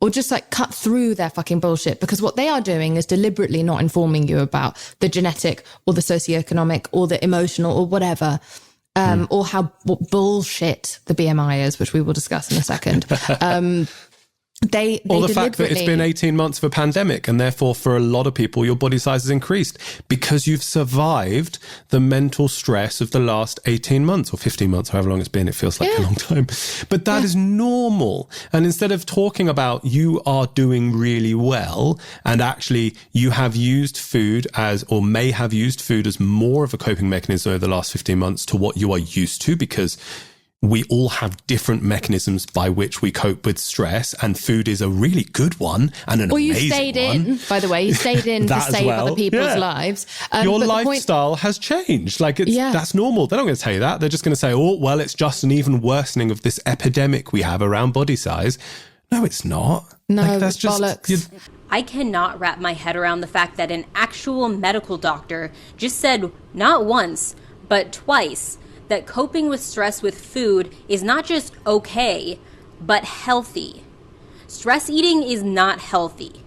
or just like cut through their fucking bullshit, because what they are doing is deliberately not informing you about the genetic or the socioeconomic or the emotional or whatever, or what bullshit the BMI is, which we will discuss in a second. They or the fact that it's been 18 months of a pandemic, and therefore for a lot of people your body size has increased because you've survived the mental stress of the last 18 months or 15 months, however long it's been. It feels like a long time, but that is normal. And instead of talking about you are doing really well and actually you have used food as, or may have used food as more of a coping mechanism over the last 15 months to what you are used to, because we all have different mechanisms by which we cope with stress, and food is a really good one and an amazing one. Well, you stayed in, by the way, you stayed in to save other people's lives. Your lifestyle has changed. Like, that's normal. They're not going to tell you that. They're just going to say, oh, well, it's just an even worsening of this epidemic we have around body size. No, it's not. No, like, that's just bollocks. I cannot wrap my head around the fact that an actual medical doctor just said not once, but twice, that coping with stress with food is not just okay, but healthy. Stress eating is not healthy,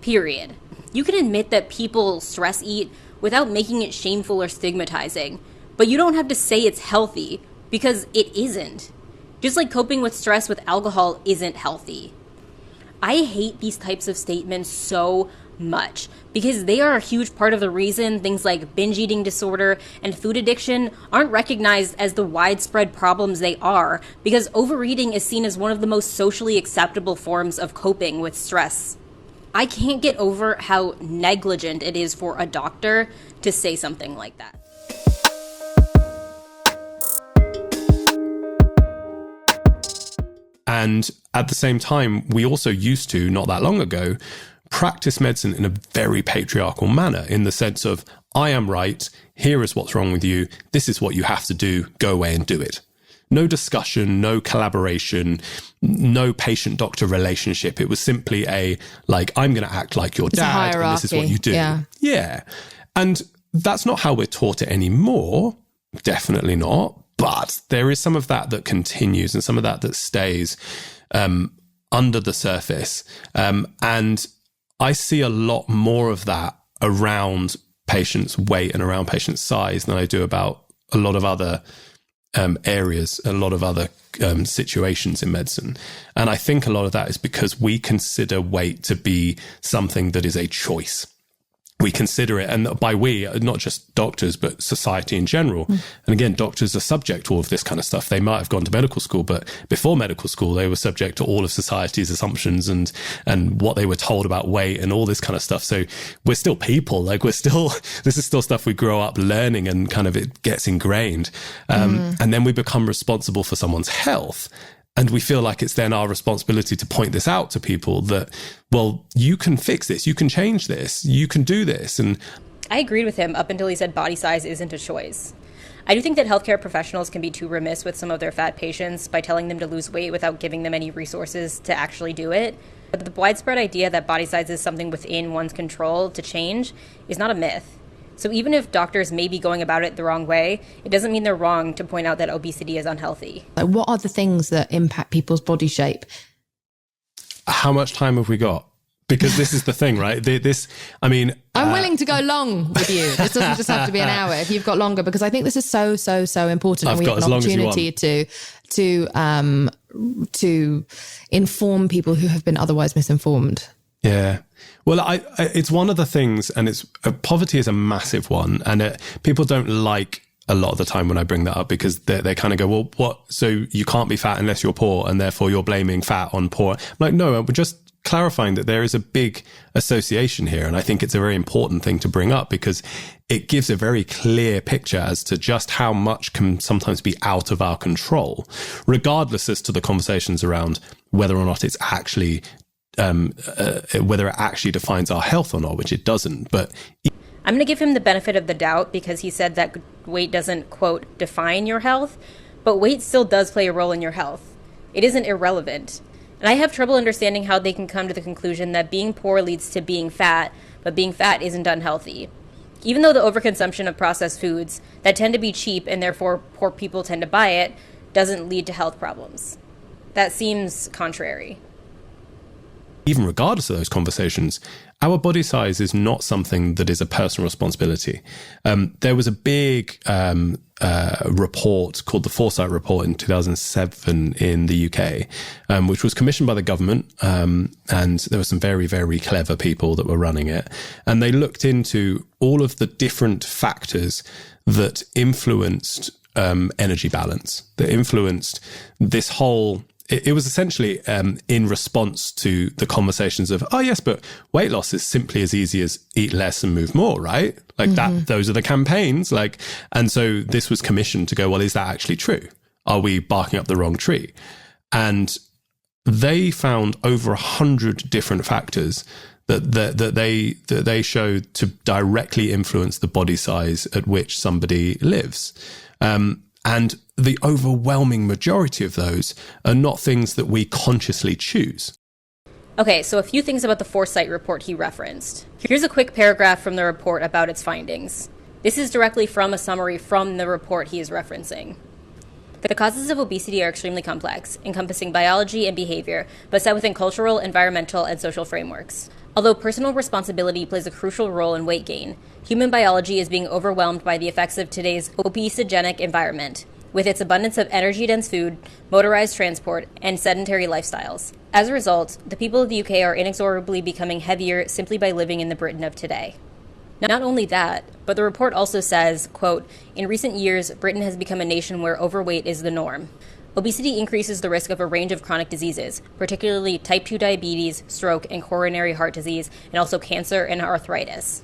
period. You can admit that people stress eat without making it shameful or stigmatizing, but you don't have to say it's healthy, because it isn't. Just like coping with stress with alcohol isn't healthy. I hate these types of statements so much, because they are a huge part of the reason things like binge eating disorder and food addiction aren't recognized as the widespread problems they are, because overeating is seen as one of the most socially acceptable forms of coping with stress. I can't get over how negligent it is for a doctor to say something like that. And at the same time, we also used to, not that long ago, practice medicine in a very patriarchal manner, in the sense of, I am right, here is what's wrong with you, this is what you have to do, go away and do it. No discussion, no collaboration, no patient-doctor relationship. It was simply I'm going to act like your dad, and this is what you do. Yeah. And that's not how we're taught it anymore, definitely not. But there is some of that continues, and some of that stays under the surface. And I see a lot more of that around patients' weight and around patients' size than I do about a lot of other areas, a lot of other situations in medicine. And I think a lot of that is because we consider weight to be something that is a choice. We consider it, and by we, not just doctors, but society in general. And again, doctors are subject to all of this kind of stuff. They might have gone to medical school, but before medical school, they were subject to all of society's assumptions and what they were told about weight and all this kind of stuff. So we're still people. Like, this is still stuff we grow up learning, and kind of it gets ingrained. And then we become responsible for someone's health. And we feel like it's then our responsibility to point this out to people that, well, you can fix this, you can change this, you can do this. And I agreed with him up until he said body size isn't a choice. I do think that healthcare professionals can be too remiss with some of their fat patients by telling them to lose weight without giving them any resources to actually do it. But the widespread idea that body size is something within one's control to change is not a myth. So even if doctors may be going about it the wrong way, it doesn't mean they're wrong to point out that obesity is unhealthy. What are the things that impact people's body shape? How much time have we got? Because this is the thing, right? I'm willing to go long with you. This doesn't just have to be an hour if you've got longer, because I think this is so, so, so important. I've and we got have an as long opportunity to inform people who have been otherwise misinformed. Yeah. Well, it's one of the things, and poverty is a massive one, and people don't like a lot of the time when I bring that up, because they kind of go, well, what? So you can't be fat unless you're poor, and therefore you're blaming fat on poor. I'm like, no, we're just clarifying that there is a big association here, and I think it's a very important thing to bring up, because it gives a very clear picture as to just how much can sometimes be out of our control, regardless as to the conversations around whether or not it's actually whether it actually defines our health or not, which it doesn't. But I'm going to give him the benefit of the doubt, because he said that weight doesn't, quote, define your health, but weight still does play a role in your health. It isn't irrelevant. And I have trouble understanding how they can come to the conclusion that being poor leads to being fat, but being fat isn't unhealthy. Even though the overconsumption of processed foods that tend to be cheap and therefore poor people tend to buy it doesn't lead to health problems. That seems contrary. even regardless of those conversations, our body size is not something that is a personal responsibility. There was a big report called the Foresight report in 2007 in the UK, which was commissioned by the government. And there were some very, very clever people that were running it. And they looked into all of the different factors that influenced energy balance, that influenced this whole... It was essentially in response to the conversations of, oh, yes, but weight loss is simply as easy as eat less and move more, right? Like that, those are the campaigns. Like, and so this was commissioned to go, well, is that actually true? Are we barking up the wrong tree? And they found over 100 different factors that they showed to directly influence the body size at which somebody lives. And the overwhelming majority of those are not things that we consciously choose. Okay, so a few things about the Foresight report he referenced. Here's a quick paragraph from the report about its findings. This is directly from a summary from the report he is referencing. The causes of obesity are extremely complex, encompassing biology and behavior, but set within cultural, environmental, and social frameworks. Although personal responsibility plays a crucial role in weight gain, human biology is being overwhelmed by the effects of today's obesogenic environment, with its abundance of energy-dense food, motorized transport, and sedentary lifestyles. As a result, the people of the UK are inexorably becoming heavier simply by living in the Britain of today. Not only that, but the report also says, quote, in recent years, Britain has become a nation where overweight is the norm. Obesity increases the risk of a range of chronic diseases, particularly type 2 diabetes, stroke, and coronary heart disease, and also cancer and arthritis.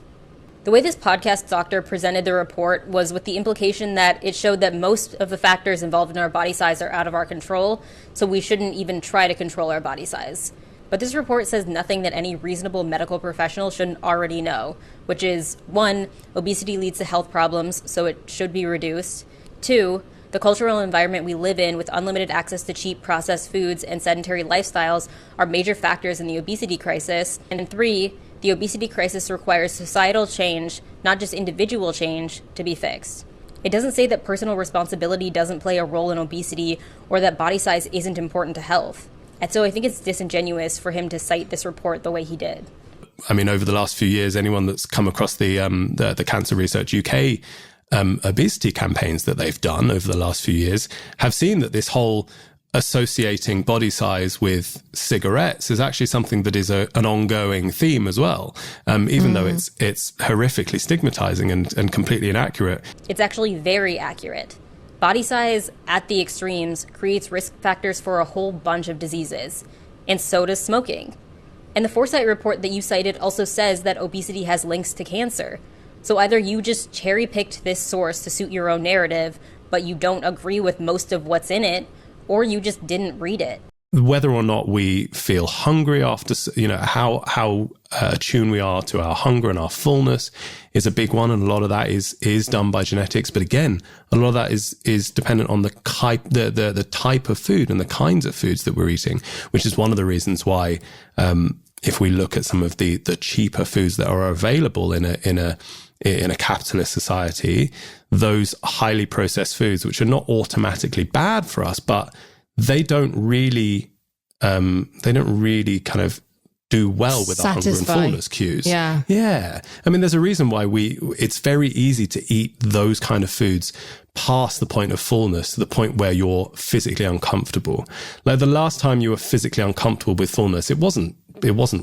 The way this podcast doctor presented the report was with the implication that it showed that most of the factors involved in our body size are out of our control, so we shouldn't even try to control our body size. But this report says nothing that any reasonable medical professional shouldn't already know, which is, 1, obesity leads to health problems, so it should be reduced. 2, the cultural environment we live in with unlimited access to cheap processed foods and sedentary lifestyles are major factors in the obesity crisis. And 3, the obesity crisis requires societal change, not just individual change, to be fixed. It doesn't say that personal responsibility doesn't play a role in obesity or that body size isn't important to health. And so I think it's disingenuous for him to cite this report the way he did. I mean, over the last few years, anyone that's come across the Cancer Research UK obesity campaigns that they've done over the last few years have seen that this whole associating body size with cigarettes is actually something that is an ongoing theme as well, even though it's horrifically stigmatizing and completely inaccurate. It's actually very accurate. Body size at the extremes creates risk factors for a whole bunch of diseases, and so does smoking. And the Foresight report that you cited also says that obesity has links to cancer. So either you just cherry-picked this source to suit your own narrative, but you don't agree with most of what's in it, or you just didn't read it. Whether or not we feel hungry after, how attuned we are to our hunger and our fullness is a big one. And a lot of that is done by genetics. But again, a lot of that is dependent on the type of food and the kinds of foods that we're eating, which is one of the reasons why, if we look at some of the cheaper foods that are available in a capitalist society, those highly processed foods, which are not automatically bad for us, but they don't really kind of do well with our hunger and fullness cues. Yeah. I mean, there's a reason why it's very easy to eat those kind of foods past the point of fullness, to the point where you're physically uncomfortable. Like the last time you were physically uncomfortable with fullness, it wasn't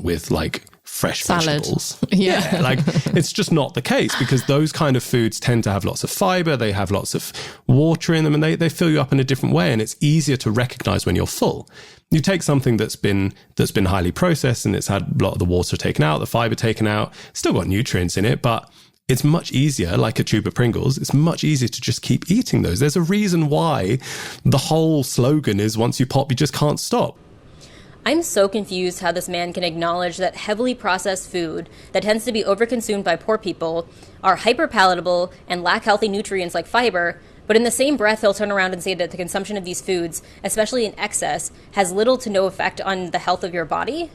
with like fresh salad. Vegetables. Yeah. Like it's just not the case, because those kind of foods tend to have lots of fiber, they have lots of water in them, and they fill you up in a different way, and it's easier to recognize when you're full. You take something that's been highly processed and it's had a lot of the water taken out, the fiber taken out, still got nutrients in it, but it's much easier, like a tube of Pringles, it's much easier to just keep eating those. There's a reason why the whole slogan is once you pop, you just can't stop. I'm so confused how this man can acknowledge that heavily processed food that tends to be overconsumed by poor people are hyperpalatable and lack healthy nutrients like fiber, but in the same breath he'll turn around and say that the consumption of these foods, especially in excess, has little to no effect on the health of your body?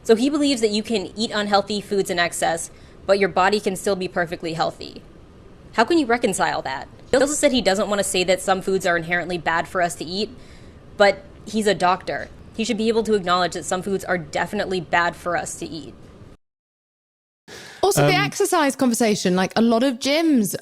So he believes that you can eat unhealthy foods in excess, but your body can still be perfectly healthy. How can you reconcile that? He also said he doesn't want to say that some foods are inherently bad for us to eat, but he's a doctor. He should be able to acknowledge that some foods are definitely bad for us to eat. Also, the exercise conversation, like a lot of gyms,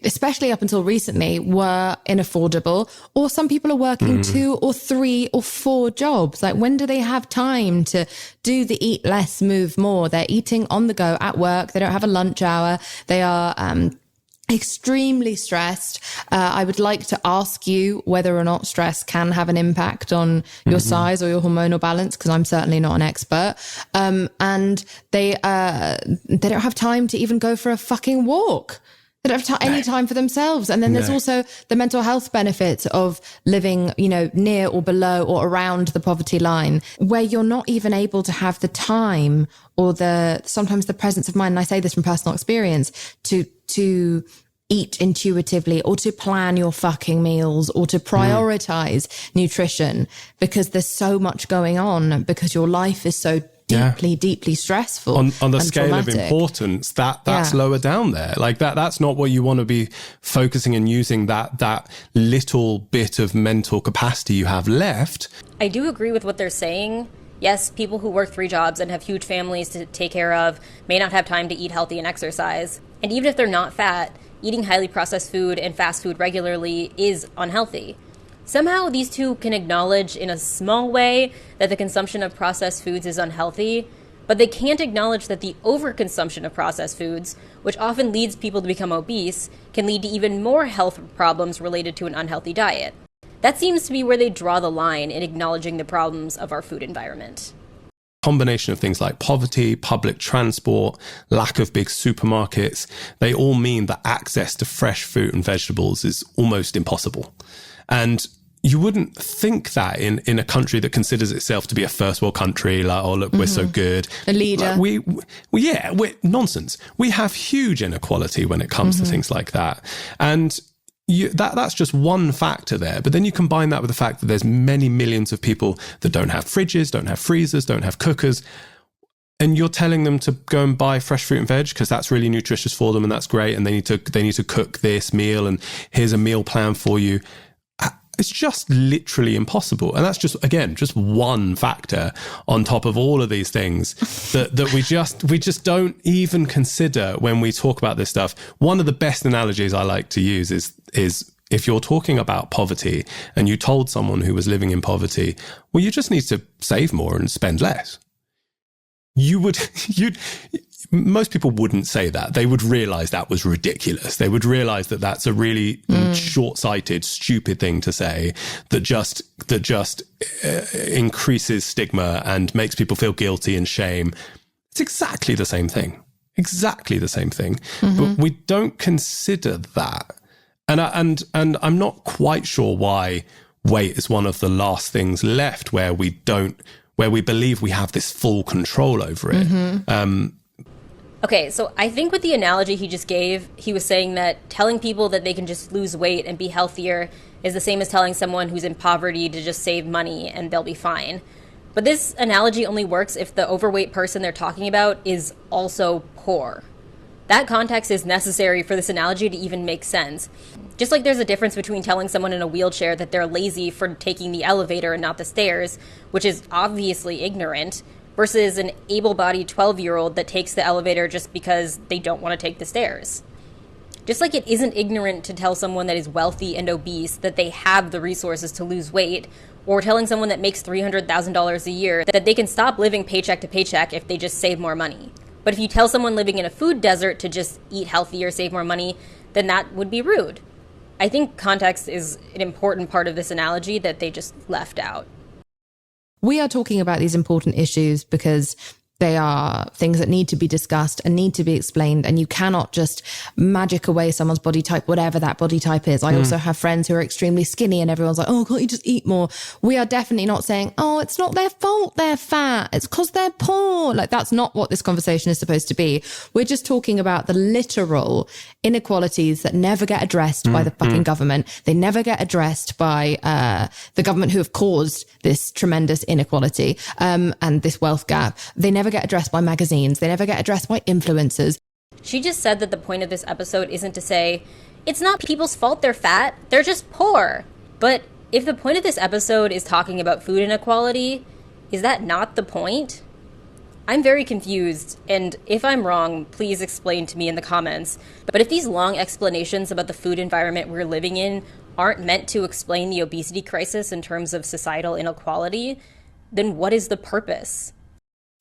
especially up until recently, were inaffordable, or some people are working 2 or 3 or 4 jobs. Like, when do they have time to do the eat less, move more? They're eating on the go at work. They don't have a lunch hour. They are extremely stressed. I would like to ask you whether or not stress can have an impact on your size or your hormonal balance, because I'm certainly not an expert. And they don't have time to even go for a fucking walk. They don't have any time for themselves. And then there's also the mental health benefits of living, near or below or around the poverty line, where you're not even able to have the time or sometimes the presence of mind. And I say this from personal experience, to eat intuitively, or to plan your fucking meals, or to prioritize nutrition, because there's so much going on, because your life is so deeply stressful. On the scale traumatic. Of importance, that's lower down there. Like that's not what you want to be focusing and using that little bit of mental capacity you have left. I do agree with what they're saying. Yes, people who work 3 jobs and have huge families to take care of may not have time to eat healthy and exercise. And even if they're not fat, eating highly processed food and fast food regularly is unhealthy. Somehow these two can acknowledge in a small way that the consumption of processed foods is unhealthy, but they can't acknowledge that the overconsumption of processed foods, which often leads people to become obese, can lead to even more health problems related to an unhealthy diet. That seems to be where they draw the line in acknowledging the problems of our food environment. Combination of things like poverty, public transport, lack of big supermarkets, they all mean that access to fresh fruit and vegetables is almost impossible. And you wouldn't think that in a country that considers itself to be a first world country, like, oh, look, we're so good. A leader. Like we're nonsense. We have huge inequality when it comes to things like that. And that's just one factor there. But then you combine that with the fact that there's many millions of people that don't have fridges, don't have freezers, don't have cookers. And you're telling them to go and buy fresh fruit and veg because that's really nutritious for them and that's great. And they need to cook this meal and here's a meal plan for you. It's just literally impossible. And that's just one factor on top of all of these things that we just don't even consider when we talk about this stuff. One of the best analogies I like to use is if you're talking about poverty and you told someone who was living in poverty, well, you just need to save more and spend less. Most people wouldn't say that. They would realize that was ridiculous. They would realize that that's a really short-sighted, stupid thing to say that just increases stigma and makes people feel guilty and shame. It's exactly the same thing. Exactly the same thing. But we don't consider that. And I'm not quite sure why weight is one of the last things left where we believe we have this full control over it. Okay, so I think with the analogy he just gave, he was saying that telling people that they can just lose weight and be healthier is the same as telling someone who's in poverty to just save money and they'll be fine. But this analogy only works if the overweight person they're talking about is also poor. That context is necessary for this analogy to even make sense. Just like there's a difference between telling someone in a wheelchair that they're lazy for taking the elevator and not the stairs, which is obviously ignorant, versus an able-bodied 12-year-old that takes the elevator just because they don't want to take the stairs. Just like it isn't ignorant to tell someone that is wealthy and obese that they have the resources to lose weight, or telling someone that makes $300,000 a year that they can stop living paycheck to paycheck if they just save more money. But if you tell someone living in a food desert to just eat healthy or save more money, then that would be rude. I think context is an important part of this analogy that they just left out. We are talking about these important issues because they are things that need to be discussed and need to be explained. And you cannot just magic away someone's body type, whatever that body type is. I also have friends who are extremely skinny and everyone's like, oh, can't you just eat more? We are definitely not saying, oh, it's not their fault they're fat. It's because they're poor. Like, that's not what this conversation is supposed to be. We're just talking about the literal inequalities that never get addressed by the fucking government. They never get addressed by the government who have caused this tremendous inequality and this wealth gap. They never get addressed by magazines. They never get addressed by influencers. She just said that the point of this episode isn't to say, it's not people's fault they're fat, they're just poor. But If the point of this episode is talking about food inequality, is that not the point? I'm very confused, and if I'm wrong, please explain to me in the comments. But if these long explanations about the food environment we're living in aren't meant to explain the obesity crisis in terms of societal inequality, then what is the purpose?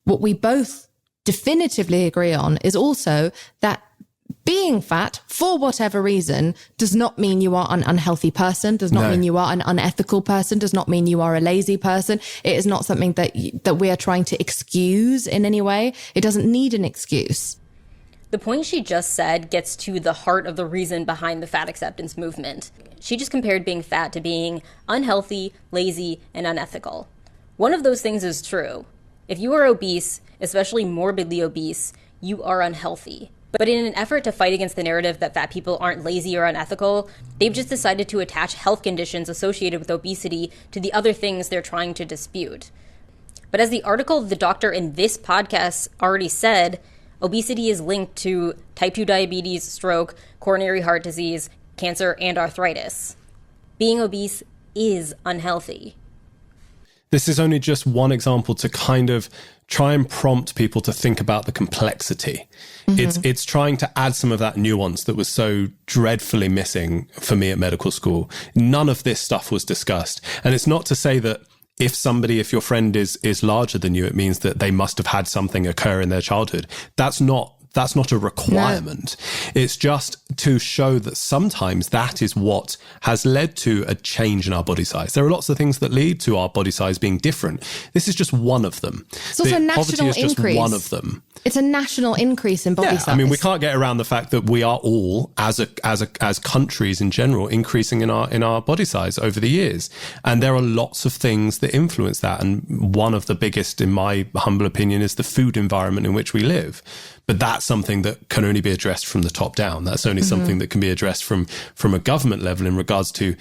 What we both definitively agree on is also that being fat, for whatever reason, does not mean you are an unhealthy person, does not mean you are an unethical person, does not mean you are a lazy person. It is not something that we are trying to excuse in any way. It doesn't need an excuse. The point she just said gets to the heart of the reason behind the fat acceptance movement. She just compared being fat to being unhealthy, lazy, and unethical. One of those things is true. If you are obese, especially morbidly obese, you are unhealthy. But in an effort to fight against the narrative that fat people aren't lazy or unethical, they've just decided to attach health conditions associated with obesity to the other things they're trying to dispute. But as the article of the doctor in this podcast already said, obesity is linked to type 2 diabetes, stroke, coronary heart disease, cancer, and arthritis. Being obese is unhealthy. This is only just one example to kind of try and prompt people to think about the complexity. It's trying to add some of that nuance that was so dreadfully missing for me at medical school. None of this stuff was discussed. And it's not to say that if your friend is larger than you, it means that they must have had something occur in their childhood. That's not a requirement. No. It's just to show that sometimes that is what has led to a change in our body size. There are lots of things that lead to our body size being different. This is just one of them. It's also a national increase. Just one of them. It's a national increase in body size. I mean, we can't get around the fact that we are all, as countries in general, increasing in our body size over the years. And there are lots of things that influence that. And one of the biggest, in my humble opinion, is the food environment in which we live. But that's something that can only be addressed from the top down. That's only something that can be addressed from a government level in regards to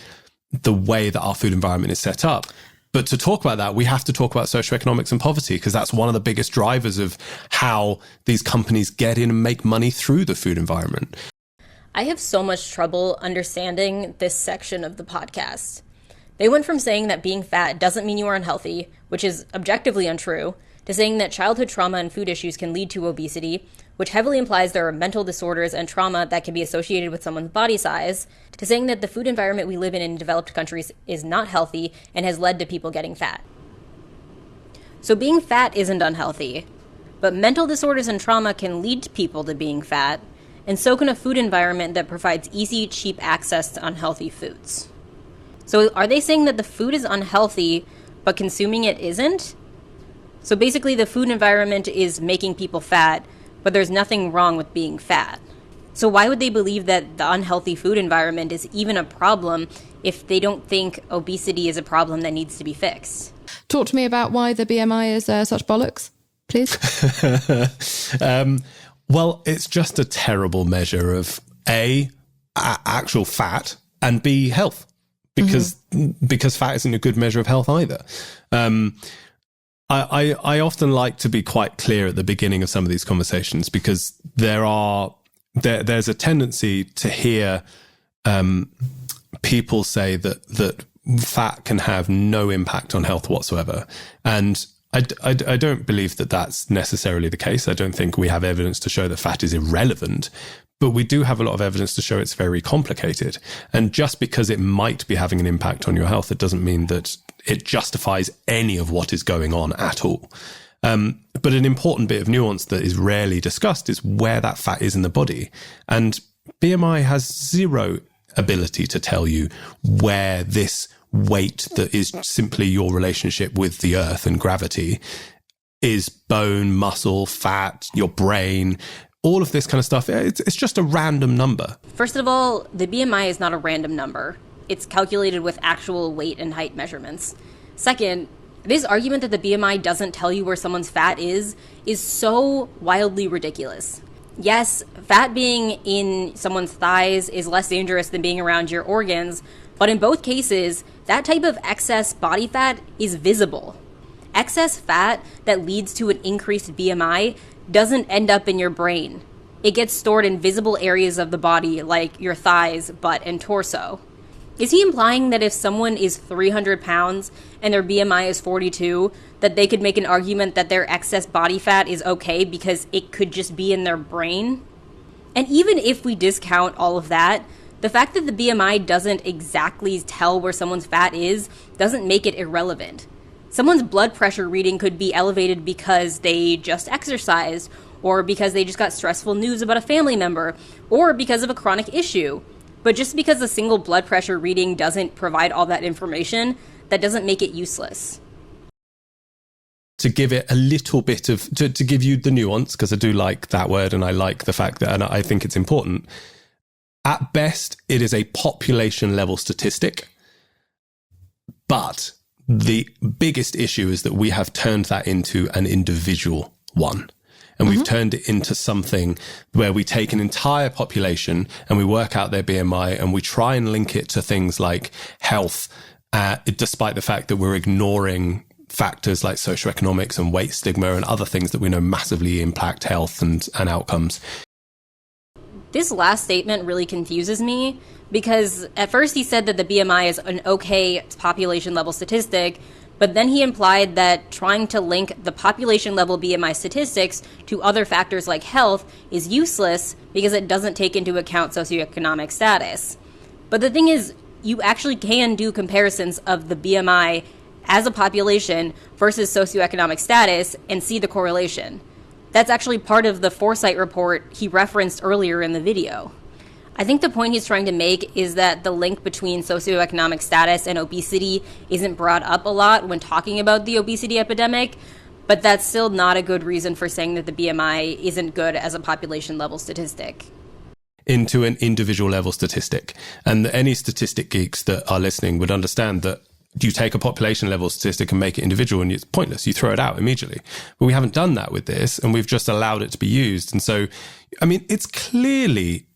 the way that our food environment is set up. But to talk about that, we have to talk about socioeconomics and poverty, because that's one of the biggest drivers of how these companies get in and make money through the food environment. I have so much trouble understanding this section of the podcast. They went from saying that being fat doesn't mean you are unhealthy, which is objectively untrue, to saying that childhood trauma and food issues can lead to obesity, which heavily implies there are mental disorders and trauma that can be associated with someone's body size, to saying that the food environment we live in developed countries is not healthy and has led to people getting fat. So being fat isn't unhealthy, but mental disorders and trauma can lead people to being fat, and so can a food environment that provides easy, cheap access to unhealthy foods. So are they saying that the food is unhealthy, but consuming it isn't? So basically the food environment is making people fat, but there's nothing wrong with being fat. So why would they believe that the unhealthy food environment is even a problem if they don't think obesity is a problem that needs to be fixed? Talk to me about why the BMI is such bollocks, please. Well, it's just a terrible measure of actual fat, and B, health, because fat isn't a good measure of health either. I often like to be quite clear at the beginning of some of these conversations, because there's a tendency to hear people say that fat can have no impact on health whatsoever. And I don't believe that that's necessarily the case. I don't think we have evidence to show that fat is irrelevant, but we do have a lot of evidence to show it's very complicated. And just because it might be having an impact on your health, it doesn't mean that it justifies any of what is going on at all. But an important bit of nuance that is rarely discussed is where that fat is in the body. And BMI has zero ability to tell you where this weight that is simply your relationship with the earth and gravity is bone, muscle, fat, your brain, all of this kind of stuff. It's just a random number. First of all, the BMI is not a random number. It's calculated with actual weight and height measurements. Second, this argument that the BMI doesn't tell you where someone's fat is so wildly ridiculous. Yes, fat being in someone's thighs is less dangerous than being around your organs, but in both cases, that type of excess body fat is visible. Excess fat that leads to an increased BMI doesn't end up in your brain. It gets stored in visible areas of the body like your thighs, butt, and torso. Is he implying that if someone is 300 pounds and their BMI is 42, that they could make an argument that their excess body fat is okay because it could just be in their brain? And even if we discount all of that, the fact that the BMI doesn't exactly tell where someone's fat is doesn't make it irrelevant. Someone's blood pressure reading could be elevated because they just exercised, or because they just got stressful news about a family member, or because of a chronic issue. But just because a single blood pressure reading doesn't provide all that information, that doesn't make it useless. To give it a little bit of, to give you the nuance, because I do like that word and I like the fact that, and I think it's important. At best, it is a population level statistic. But the biggest issue is that we have turned that into an individual one. And we've turned it into something where we take an entire population and we work out their BMI and we try and link it to things like health, despite the fact that we're ignoring factors like socioeconomics and weight stigma and other things that we know massively impact health and outcomes. This last statement really confuses me because at first he said that the BMI is an okay population level statistic, but then he implied that trying to link the population level BMI statistics to other factors like health is useless because it doesn't take into account socioeconomic status. But the thing is, you actually can do comparisons of the BMI as a population versus socioeconomic status and see the correlation. That's actually part of the Foresight report he referenced earlier in the video. I think the point he's trying to make is that the link between socioeconomic status and obesity isn't brought up a lot when talking about the obesity epidemic, but that's still not a good reason for saying that the BMI isn't good as a population level statistic. Into an individual level statistic. And any statistic geeks that are listening would understand that you take a population level statistic and make it individual and it's pointless. You throw it out immediately. But we haven't done that with this and we've just allowed it to be used. And so, I mean, it's clearly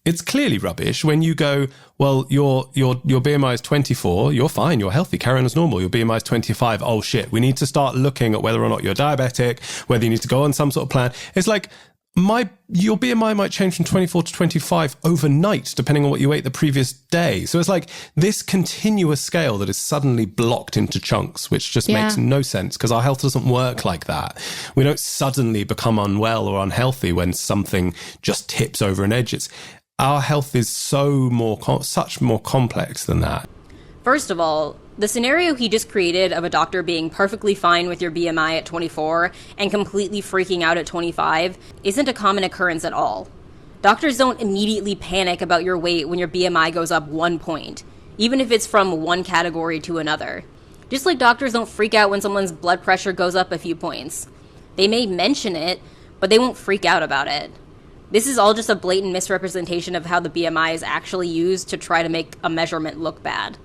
rubbish when you go, well, your BMI is 24, you're fine, you're healthy, carry on as normal. Your BMI is 25, oh shit, we need to start looking at whether or not you're diabetic, whether you need to go on some sort of plan. It's like, your BMI might change from 24 to 25 overnight, depending on what you ate the previous day. So it's like this continuous scale that is suddenly blocked into chunks, which just makes no sense because our health doesn't work like that. We don't suddenly become unwell or unhealthy when something just tips over an edge. Our health is such more complex than that. First of all, the scenario he just created of a doctor being perfectly fine with your BMI at 24 and completely freaking out at 25 isn't a common occurrence at all. Doctors don't immediately panic about your weight when your BMI goes up 1 point, even if it's from one category to another. Just like doctors don't freak out when someone's blood pressure goes up a few points. They may mention it, but they won't freak out about it. This is all just a blatant misrepresentation of how the BMI is actually used to try to make a measurement look bad.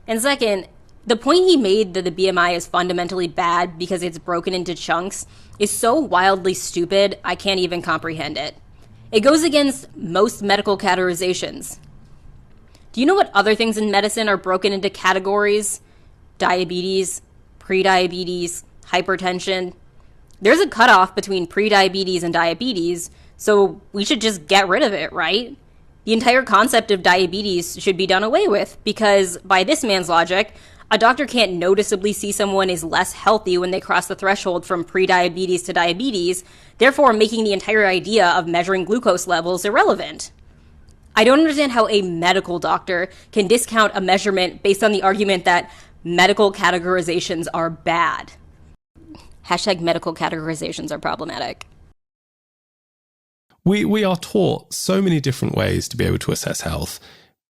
And second, the point he made that the BMI is fundamentally bad because it's broken into chunks is so wildly stupid, I can't even comprehend it. It goes against most medical categorizations. Do you know what other things in medicine are broken into categories? Diabetes, prediabetes, hypertension. There's a cutoff between prediabetes and diabetes, so we should just get rid of it, right? The entire concept of diabetes should be done away with because, by this man's logic, a doctor can't noticeably see someone is less healthy when they cross the threshold from prediabetes to diabetes, therefore making the entire idea of measuring glucose levels irrelevant. I don't understand how a medical doctor can discount a measurement based on the argument that medical categorizations are bad. Hashtag medical categorizations are problematic. We are taught so many different ways to be able to assess health,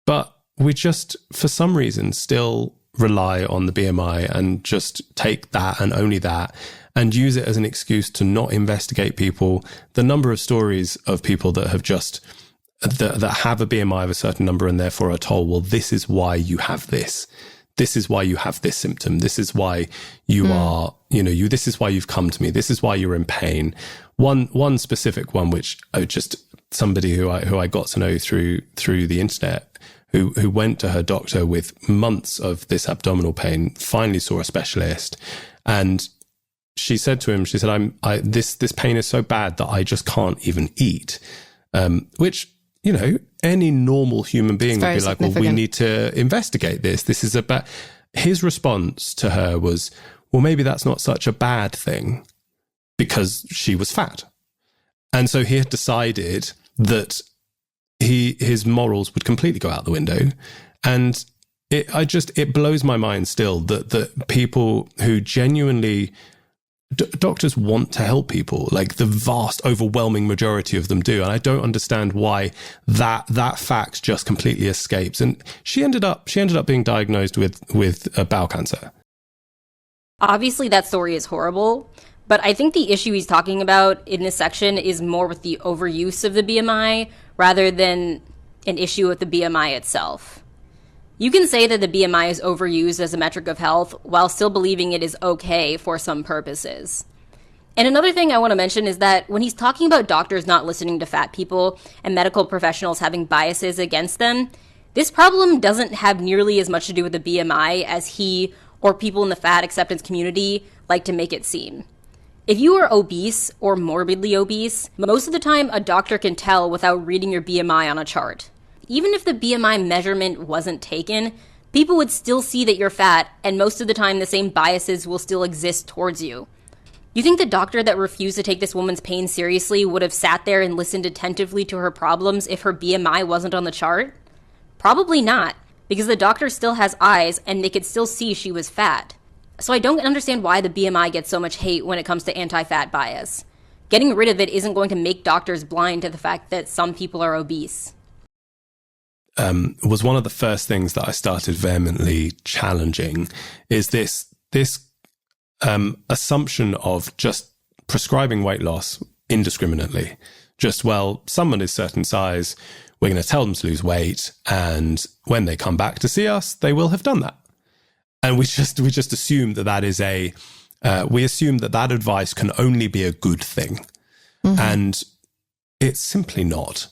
but we just, for some reason, still rely on the BMI and just take that and only that and use it as an excuse to not investigate people. The number of stories of people that have that have a BMI of a certain number and therefore are told, well, this is why you have this. This is why you have this symptom. This is why you are, this is why you've come to me. This is why you're in pain. One specific one, which just somebody who I got to know through the internet, who went to her doctor with months of this abdominal pain, finally saw a specialist, and she said to him, she said, this pain is so bad that I just can't even eat, which, any normal human being would be like, well, we significant. need to investigate this. This is his response to her was, well, maybe that's not such a bad thing because she was fat. And so he had decided that his morals would completely go out the window. And it blows my mind still that people who genuinely, doctors want to help people, like the vast overwhelming majority of them do. And I don't understand why that fact just completely escapes. And she ended up being diagnosed with bowel cancer. Obviously, that story is horrible, but I think the issue he's talking about in this section is more with the overuse of the BMI rather than an issue with the BMI itself. You can say that the BMI is overused as a metric of health while still believing it is okay for some purposes. And another thing I want to mention is that when he's talking about doctors not listening to fat people and medical professionals having biases against them, this problem doesn't have nearly as much to do with the BMI as he or people in the fat acceptance community like to make it seem. If you are obese or morbidly obese, most of the time a doctor can tell without reading your BMI on a chart. Even if the BMI measurement wasn't taken, people would still see that you're fat, and most of the time the same biases will still exist towards you. You think the doctor that refused to take this woman's pain seriously would have sat there and listened attentively to her problems if her BMI wasn't on the chart? Probably not, because the doctor still has eyes and they could still see she was fat. So I don't understand why the BMI gets so much hate when it comes to anti-fat bias. Getting rid of it isn't going to make doctors blind to the fact that some people are obese. Was one of the first things that I started vehemently challenging is this assumption of just prescribing weight loss indiscriminately. Just, well, someone is certain size, we're going to tell them to lose weight, and when they come back to see us, they will have done that. And we just assume that is we assume that advice can only be a good thing. Mm-hmm. And it's simply not.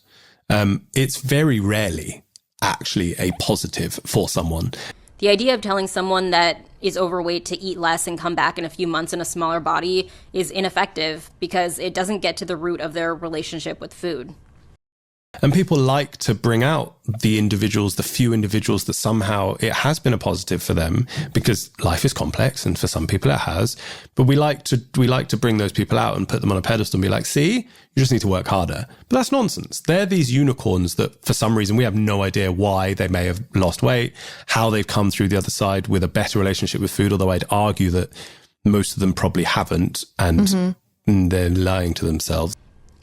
It's very rarely actually a positive for someone. The idea of telling someone that is overweight to eat less and come back in a few months in a smaller body is ineffective because it doesn't get to the root of their relationship with food. And people like to bring out the few individuals that somehow it has been a positive for them, because life is complex and for some people it has. But we like to bring those people out and put them on a pedestal and be like, see, you just need to work harder. But that's nonsense. They're these unicorns that for some reason we have no idea why they may have lost weight, how they've come through the other side with a better relationship with food, although I'd argue that most of them probably haven't, and they're lying to themselves.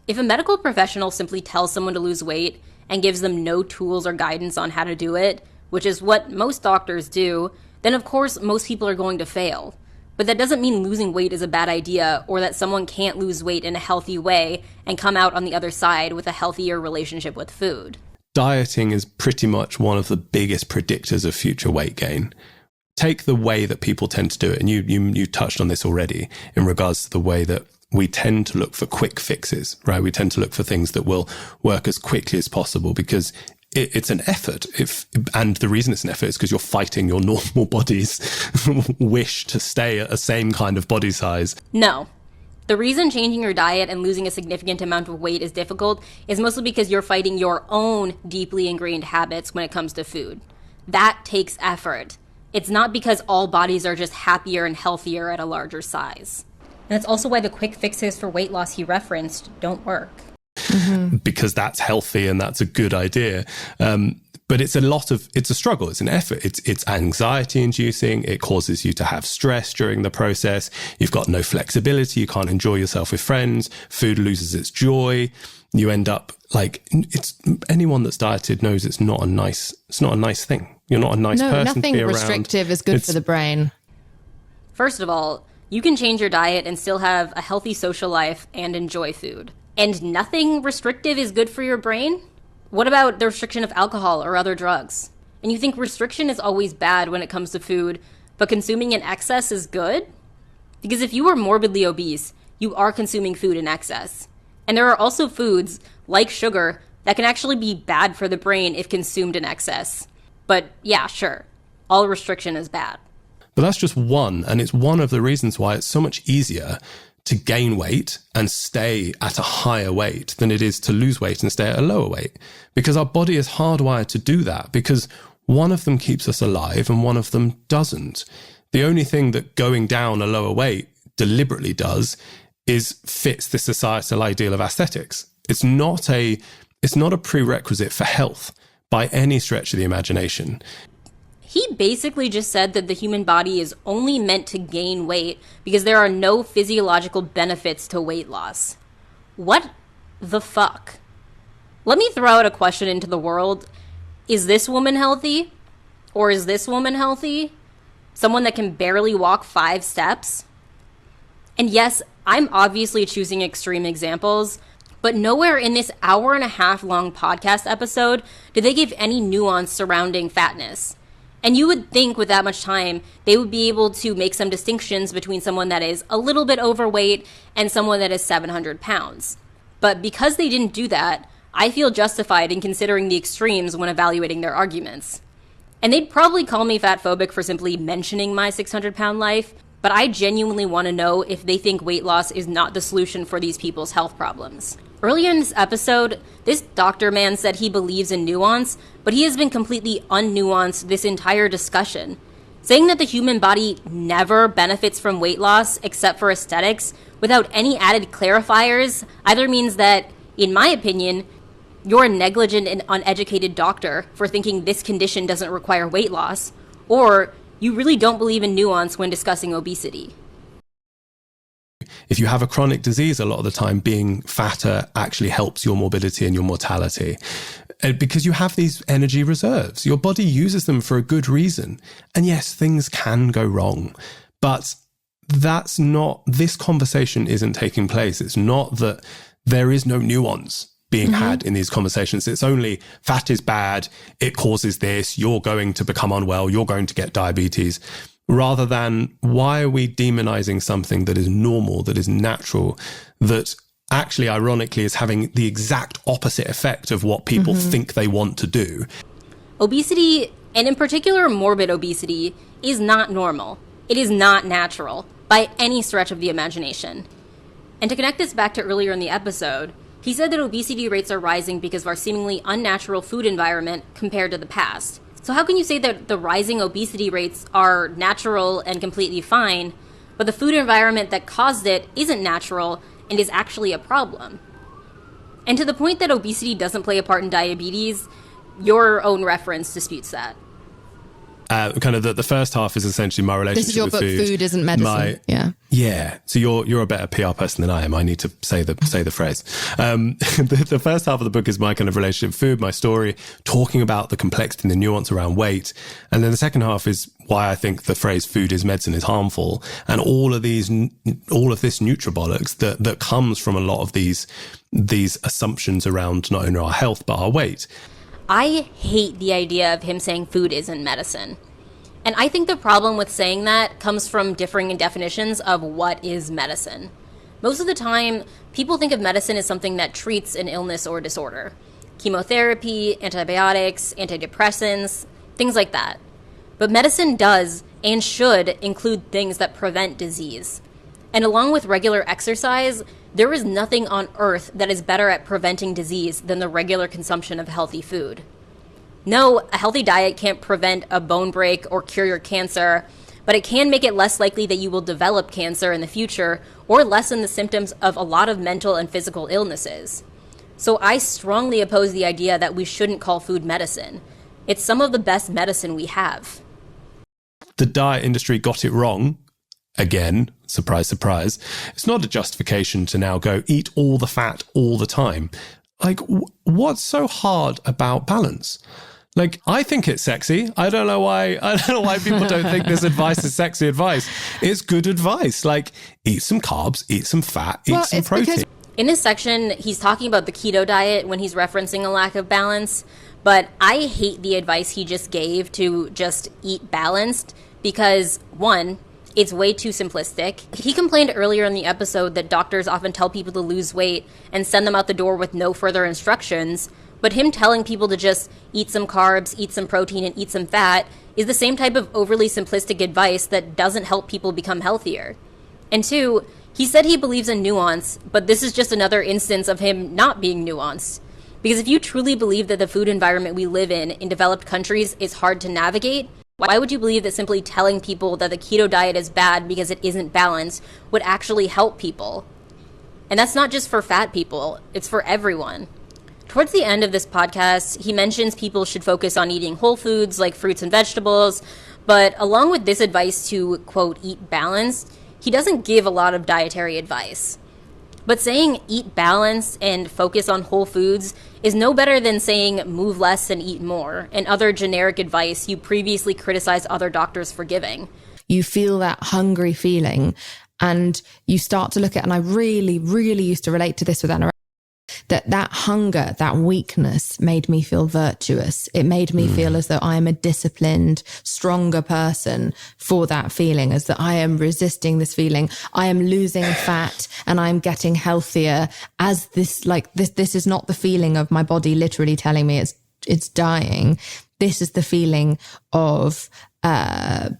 If a medical professional simply tells someone to lose weight and gives them no tools or guidance on how to do it, which is what most doctors do, then of course most people are going to fail. But that doesn't mean losing weight is a bad idea or that someone can't lose weight in a healthy way and come out on the other side with a healthier relationship with food. Dieting is pretty much one of the biggest predictors of future weight gain. Take the way that people tend to do it, and you touched on this already in regards to the way that we tend to look for quick fixes, right? We tend to look for things that will work as quickly as possible because it's an effort. And the reason it's an effort is because you're fighting your normal body's wish to stay at the same kind of body size. No. The reason changing your diet and losing a significant amount of weight is difficult is mostly because you're fighting your own deeply ingrained habits when it comes to food. That takes effort. It's not because all bodies are just happier and healthier at a larger size. And that's also why the quick fixes for weight loss he referenced don't work. Mm-hmm. Because that's healthy and that's a good idea. But it's a struggle. It's an effort. It's anxiety inducing. It causes you to have stress during the process. You've got no flexibility. You can't enjoy yourself with friends. Food loses its joy. You end up anyone that's dieted knows it's not a nice thing. You're not a nice person to be around. Nothing restrictive is good for the brain. First of all, you can change your diet and still have a healthy social life and enjoy food. And nothing restrictive is good for your brain? What about the restriction of alcohol or other drugs? And you think restriction is always bad when it comes to food, but consuming in excess is good? Because if you are morbidly obese, you are consuming food in excess. And there are also foods, like sugar, that can actually be bad for the brain if consumed in excess. But yeah, sure, all restriction is bad. But that's just one, and it's one of the reasons why it's so much easier to gain weight and stay at a higher weight than it is to lose weight and stay at a lower weight. Because our body is hardwired to do that, because one of them keeps us alive and one of them doesn't. The only thing that going down a lower weight deliberately does is fits the societal ideal of aesthetics. It's not a prerequisite for health by any stretch of the imagination. He basically just said that the human body is only meant to gain weight because there are no physiological benefits to weight loss. What the fuck? Let me throw out a question into the world. Is this woman healthy? Or is this woman healthy? Someone that can barely walk 5 steps? And yes, I'm obviously choosing extreme examples, but nowhere in this 1.5 hour long podcast episode did they give any nuance surrounding fatness. And you would think with that much time, they would be able to make some distinctions between someone that is a little bit overweight and someone that is 700 pounds. But because they didn't do that, I feel justified in considering the extremes when evaluating their arguments. And they'd probably call me fatphobic for simply mentioning my 600-pound life, but I genuinely want to know if they think weight loss is not the solution for these people's health problems. Earlier in this episode, this doctor man said he believes in nuance, but he has been completely unnuanced this entire discussion. Saying that the human body never benefits from weight loss except for aesthetics without any added clarifiers either means that, in my opinion, you're a negligent and uneducated doctor for thinking this condition doesn't require weight loss, or you really don't believe in nuance when discussing obesity. If you have a chronic disease, a lot of the time being fatter actually helps your morbidity and your mortality, because you have these energy reserves. Your body uses them for a good reason. And yes, things can go wrong, but that's not, this conversation isn't taking place. It's not that there is no nuance being had in these conversations. It's only fat is bad, it causes this, you're going to become unwell, you're going to get diabetes, rather than why are we demonizing something that is normal, that is natural, that actually ironically is having the exact opposite effect of what people think they want to do. Obesity, and in particular morbid obesity, is not normal. It is not natural by any stretch of the imagination. And to connect this back to earlier in the episode, he said that obesity rates are rising because of our seemingly unnatural food environment compared to the past. So how can you say that the rising obesity rates are natural and completely fine, but the food environment that caused it isn't natural and is actually a problem? And to the point that obesity doesn't play a part in diabetes, your own reference disputes that. Kind of the first half is essentially my relationship with food. This is your book, Food Isn't Medicine. Yeah. So you're a better PR person than I am. I need to say the phrase. The first half of the book is my kind of relationship with food, my story, talking about the complexity and the nuance around weight. And then the second half is why I think the phrase food is medicine is harmful. And all of this nutribolics that comes from a lot of these assumptions around not only our health, but our weight. I hate the idea of him saying food isn't medicine. And I think the problem with saying that comes from differing definitions of what is medicine. Most of the time, people think of medicine as something that treats an illness or disorder. Chemotherapy, antibiotics, antidepressants, things like that. But medicine does and should include things that prevent disease. And along with regular exercise, there is nothing on earth that is better at preventing disease than the regular consumption of healthy food. No, a healthy diet can't prevent a bone break or cure your cancer, but it can make it less likely that you will develop cancer in the future or lessen the symptoms of a lot of mental and physical illnesses. So I strongly oppose the idea that we shouldn't call food medicine. It's some of the best medicine we have. The diet industry got it wrong. Again, surprise, surprise. It's not a justification to now go eat all the fat all the time. Like, what's so hard about balance? Like, I think it's sexy. I don't know why people don't think this advice is sexy advice. It's good advice. Like, eat some carbs, eat some fat, eat some protein. In this section, he's talking about the keto diet when he's referencing a lack of balance. But I hate the advice he just gave to just eat balanced because, one, it's way too simplistic. He complained earlier in the episode that doctors often tell people to lose weight and send them out the door with no further instructions, but him telling people to just eat some carbs, eat some protein, and eat some fat is the same type of overly simplistic advice that doesn't help people become healthier. And two, He said he believes in nuance, but this is just another instance of him not being nuanced. Because if you truly believe that the food environment we live in developed countries is hard to navigate, why would you believe that simply telling people that the keto diet is bad because it isn't balanced would actually help people? And that's not just for fat people, it's for everyone. Towards the end of this podcast, he mentions people should focus on eating whole foods like fruits and vegetables, but along with this advice to, quote, eat balanced, he doesn't give a lot of dietary advice. But saying eat balanced and focus on whole foods is no better than saying move less and eat more, and other generic advice you previously criticized other doctors for giving. You feel that hungry feeling and you start to look at, and I really, really used to relate to this with anorexia, that hunger, that weakness made me feel virtuous. It made me feel as though I am a disciplined, stronger person for that feeling, as that I am resisting this feeling. I am losing fat and I'm getting healthier as this is not the feeling of my body literally telling me it's dying. This is the feeling of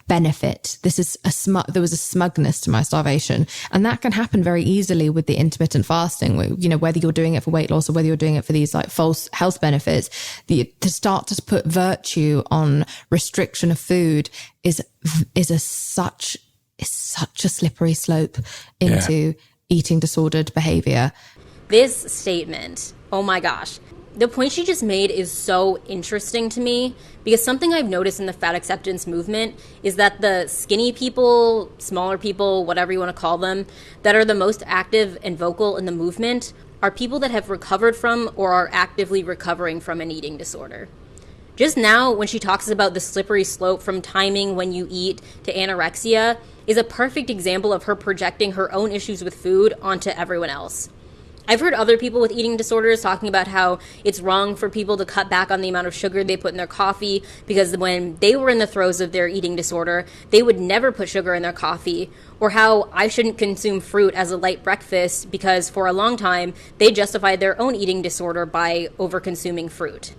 benefit. This is there was a smugness to my starvation, and that can happen very easily with the intermittent fasting. Whether you're doing it for weight loss or whether you're doing it for these like false health benefits, to start to put virtue on restriction of food is such a slippery slope into eating disordered behavior. This statement, oh my gosh. The point she just made is so interesting to me because something I've noticed in the fat acceptance movement is that the skinny people, smaller people, whatever you want to call them, that are the most active and vocal in the movement are people that have recovered from or are actively recovering from an eating disorder. Just now, when she talks about the slippery slope from timing when you eat to anorexia, is a perfect example of her projecting her own issues with food onto everyone else. I've heard other people with eating disorders talking about how it's wrong for people to cut back on the amount of sugar they put in their coffee because when they were in the throes of their eating disorder, they would never put sugar in their coffee, or how I shouldn't consume fruit as a light breakfast because for a long time, they justified their own eating disorder by overconsuming fruit.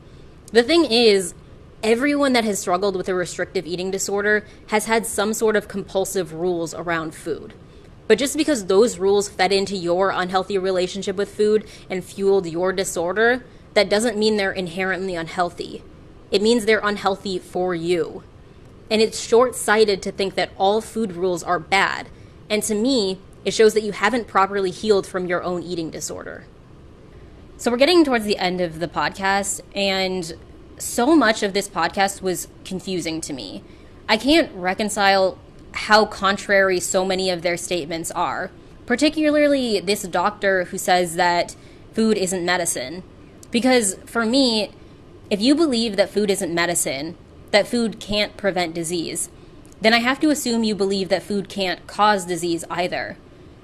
The thing is, everyone that has struggled with a restrictive eating disorder has had some sort of compulsive rules around food. But just because those rules fed into your unhealthy relationship with food and fueled your disorder, that doesn't mean they're inherently unhealthy. It means they're unhealthy for you. And it's short-sighted to think that all food rules are bad. And to me, it shows that you haven't properly healed from your own eating disorder. So we're getting towards the end of the podcast, and so much of this podcast was confusing to me. I can't reconcile how contrary so many of their statements are, particularly this doctor who says that food isn't medicine. Because for me, if you believe that food isn't medicine, that food can't prevent disease, then I have to assume you believe that food can't cause disease either.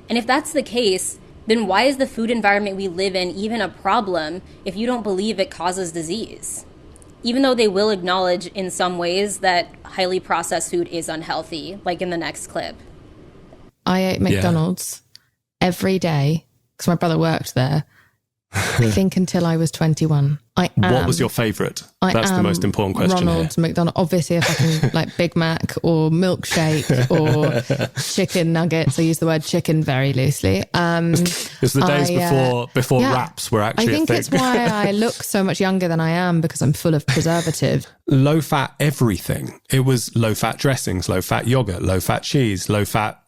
And if that's the case, then why is the food environment we live in even a problem if you don't believe it causes disease? Even though they will acknowledge in some ways that highly processed food is unhealthy, like in the next clip. I ate McDonald's every day because my brother worked there, I think until I was 21. What was your favourite? That's the most important question Ronald's here. McDonald. Obviously, if I can like Big Mac or milkshake or chicken nuggets. I use the word chicken very loosely. It's the days before wraps were actually I think a thing. it's why I look so much younger than I am, because I'm full of preservative. Low fat everything. It was low fat dressings, low fat yogurt, low fat cheese, low fat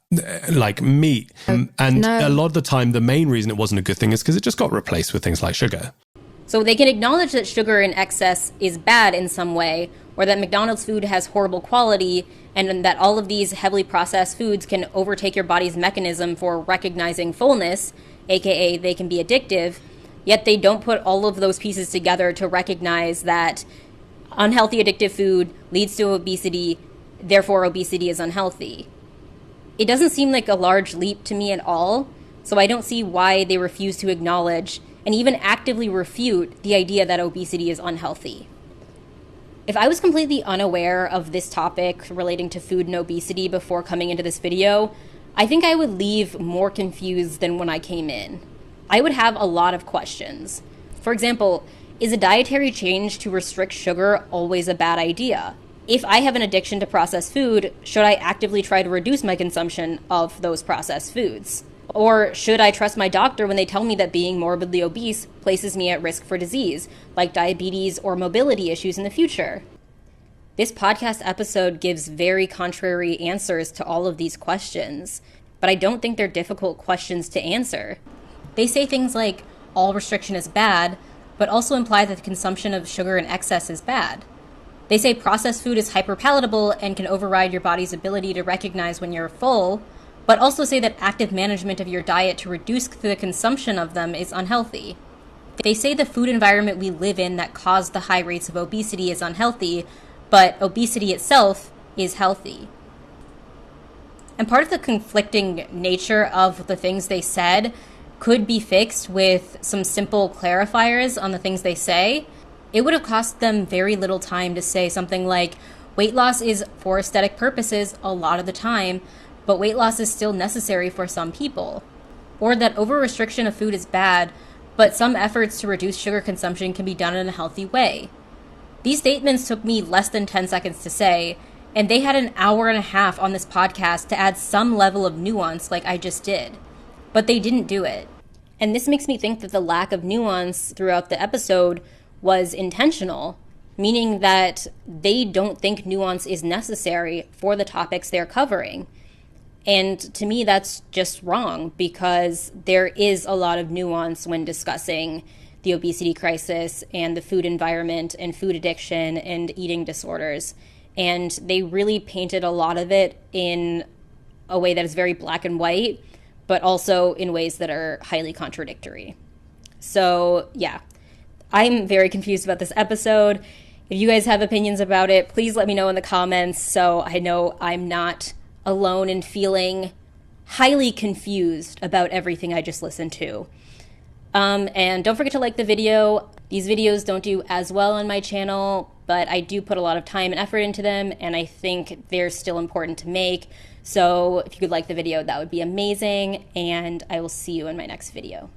like meat. A lot of the time, the main reason it wasn't a good thing is because it just got replaced with things like sugar. So they can acknowledge that sugar in excess is bad in some way, or that McDonald's food has horrible quality, and that all of these heavily processed foods can overtake your body's mechanism for recognizing fullness, aka they can be addictive, yet they don't put all of those pieces together to recognize that unhealthy addictive food leads to obesity, therefore obesity is unhealthy. It doesn't seem like a large leap to me at all, so I don't see why they refuse to acknowledge and even actively refute the idea that obesity is unhealthy. If I was completely unaware of this topic relating to food and obesity before coming into this video, I think I would leave more confused than when I came in. I would have a lot of questions. For example, is a dietary change to restrict sugar always a bad idea? If I have an addiction to processed food, should I actively try to reduce my consumption of those processed foods? Or should I trust my doctor when they tell me that being morbidly obese places me at risk for disease, like diabetes or mobility issues in the future? This podcast episode gives very contrary answers to all of these questions, but I don't think they're difficult questions to answer. They say things like, all restriction is bad, but also imply that the consumption of sugar in excess is bad. They say processed food is hyperpalatable and can override your body's ability to recognize when you're full, but also say that active management of your diet to reduce the consumption of them is unhealthy. They say the food environment we live in that caused the high rates of obesity is unhealthy, but obesity itself is healthy. And part of the conflicting nature of the things they said could be fixed with some simple clarifiers on the things they say. It would have cost them very little time to say something like, weight loss is for aesthetic purposes a lot of the time, but weight loss is still necessary for some people. Or that over-restriction of food is bad, but some efforts to reduce sugar consumption can be done in a healthy way. These statements took me less than 10 seconds to say, and they had an hour and a half on this podcast to add some level of nuance like I just did. But they didn't do it. And this makes me think that the lack of nuance throughout the episode was intentional, meaning that they don't think nuance is necessary for the topics they're covering. And to me, that's just wrong, because there is a lot of nuance when discussing the obesity crisis and the food environment and food addiction and eating disorders. And they really painted a lot of it in a way that is very black and white, but also in ways that are highly contradictory. So yeah, I'm very confused about this episode. If you guys have opinions about it, please let me know in the comments so I know I'm not alone in feeling highly confused about everything I just listened to. And don't forget to like the video. These videos don't do as well on my channel, but I do put a lot of time and effort into them, and I think they're still important to make. So if you could like the video, that would be amazing, and I will see you in my next video.